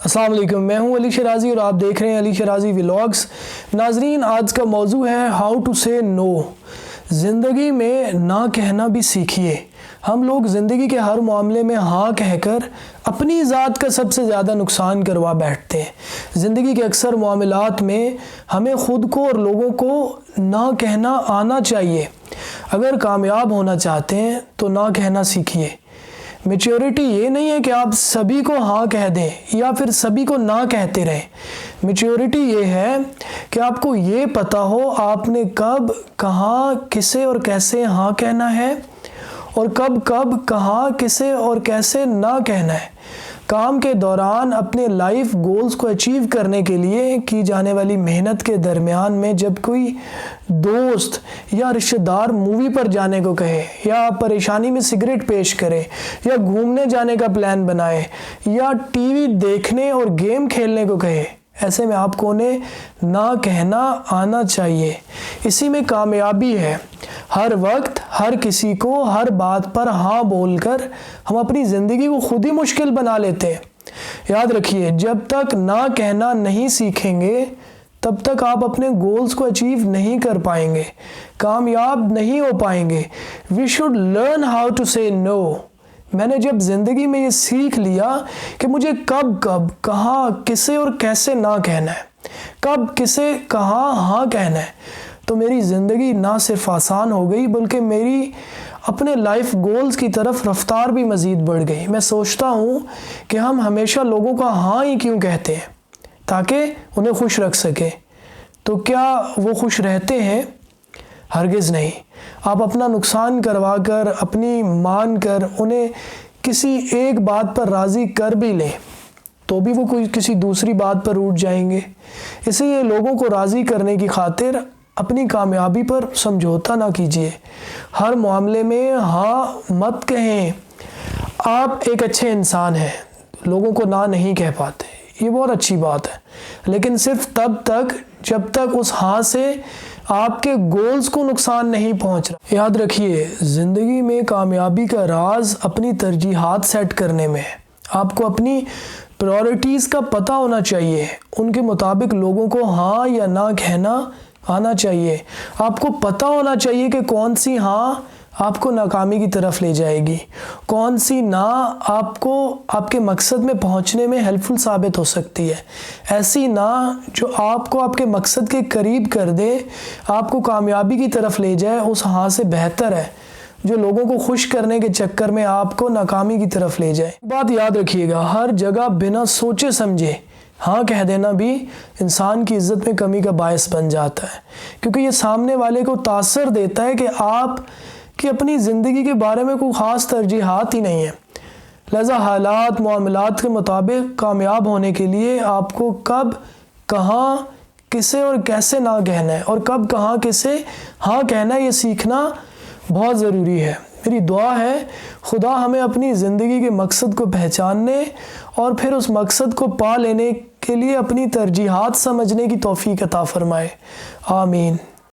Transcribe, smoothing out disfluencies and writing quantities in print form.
السلام علیکم، میں ہوں علی شرازی اور آپ دیکھ رہے ہیں علی شرازی ولاگز۔ ناظرین، آج کا موضوع ہے ہاؤ ٹو سے نو۔ زندگی میں نہ کہنا بھی سیکھیے۔ ہم لوگ زندگی کے ہر معاملے میں ہاں کہہ کر اپنی ذات کا سب سے زیادہ نقصان کروا بیٹھتے ہیں۔ زندگی کے اکثر معاملات میں ہمیں خود کو اور لوگوں کو نہ کہنا آنا چاہیے۔ اگر کامیاب ہونا چاہتے ہیں تو نہ کہنا سیکھیے۔ میچیورٹی یہ نہیں ہے کہ آپ سبھی کو ہاں کہہ دیں یا پھر سبھی کو نہ کہتے رہیں۔ میچیورٹی یہ ہے کہ آپ کو یہ پتہ ہو آپ نے کب، کہاں، کسے اور کیسے ہاں کہنا ہے اور کب کہاں، کسے اور کیسے نہ کہنا ہے۔ کام کے دوران اپنے لائف گولز کو اچیو کرنے کے لیے کی جانے والی محنت کے درمیان میں جب کوئی دوست یا رشتہ دار مووی پر جانے کو کہے یا پریشانی میں سگریٹ پیش کرے یا گھومنے جانے کا پلان بنائے یا ٹی وی دیکھنے اور گیم کھیلنے کو کہے، ایسے میں آپ کو انہیں نہ کہنا آنا چاہیے۔ اسی میں کامیابی ہے۔ ہر وقت ہر کسی کو ہر بات پر ہاں بول کر ہم اپنی زندگی کو خود ہی مشکل بنا لیتے ہیں۔ یاد رکھیے، جب تک نہ کہنا نہیں سیکھیں گے تب تک آپ اپنے گولز کو اچیو نہیں کر پائیں گے، کامیاب نہیں ہو پائیں گے۔ We should learn how to say no. میں نے جب زندگی میں یہ سیکھ لیا کہ مجھے کب، کہاں، کسے اور کیسے نہ کہنا ہے، کب، کسے، کہاں ہاں کہنا ہے، تو میری زندگی نہ صرف آسان ہو گئی بلکہ میری اپنے لائف گولز کی طرف رفتار بھی مزید بڑھ گئی۔ میں سوچتا ہوں کہ ہم ہمیشہ لوگوں کا ہاں ہی کیوں کہتے ہیں؟ تاکہ انہیں خوش رکھ سکیں۔ تو کیا وہ خوش رہتے ہیں؟ ہرگز نہیں۔ آپ اپنا نقصان کروا کر، اپنی مان کر انہیں کسی ایک بات پر راضی کر بھی لیں تو بھی وہ کوئی کسی دوسری بات پر اٹھ جائیں گے۔ اس لیے لوگوں کو راضی کرنے کی خاطر اپنی کامیابی پر سمجھوتا نہ کیجیے۔ ہر معاملے میں ہاں مت کہیں۔ آپ ایک اچھے انسان ہیں، لوگوں کو نہ نہیں کہہ پاتے، یہ بہت اچھی بات ہے، لیکن صرف تب تک جب تک اس ہاں سے آپ کے گولز کو نقصان نہیں پہنچ رہا۔ یاد رکھیے، زندگی میں کامیابی کا راز اپنی ترجیحات سیٹ کرنے میں ہے۔ آپ کو اپنی پرائورٹیز کا پتہ ہونا چاہیے، ان کے مطابق لوگوں کو ہاں یا نہ کہنا آنا چاہیے۔ آپ کو پتہ ہونا چاہیے کہ کون سی ہاں آپ کو ناکامی کی طرف لے جائے گی، کون سی نہ آپ کو آپ کے مقصد میں پہنچنے میں ہیلپ فل ثابت ہو سکتی ہے۔ ایسی نہ جو آپ کو آپ کے مقصد کے قریب کر دے، آپ کو کامیابی کی طرف لے جائے، اس ہاں سے بہتر ہے جو لوگوں کو خوش کرنے کے چکر میں آپ کو ناکامی کی طرف لے جائے۔ بات یاد رکھیے گا، ہر جگہ بنا سوچے سمجھے ہاں کہہ دینا بھی انسان کی عزت میں کمی کا باعث بن جاتا ہے، کیونکہ یہ سامنے والے کو تاثر دیتا ہے کہ آپ کی اپنی زندگی کے بارے میں کوئی خاص ترجیحات ہی نہیں ہے۔ لہذا حالات، معاملات کے مطابق کامیاب ہونے کے لیے آپ کو کب، کہاں، کسے اور کیسے نہ کہنا ہے اور کب، کہاں، کسے ہاں کہنا ہے، یہ سیکھنا بہت ضروری ہے۔ میری دعا ہے خدا ہمیں اپنی زندگی کے مقصد کو پہچاننے اور پھر اس مقصد کو پا لینے کے لیے اپنی ترجیحات سمجھنے کی توفیق عطا فرمائے۔ آمین۔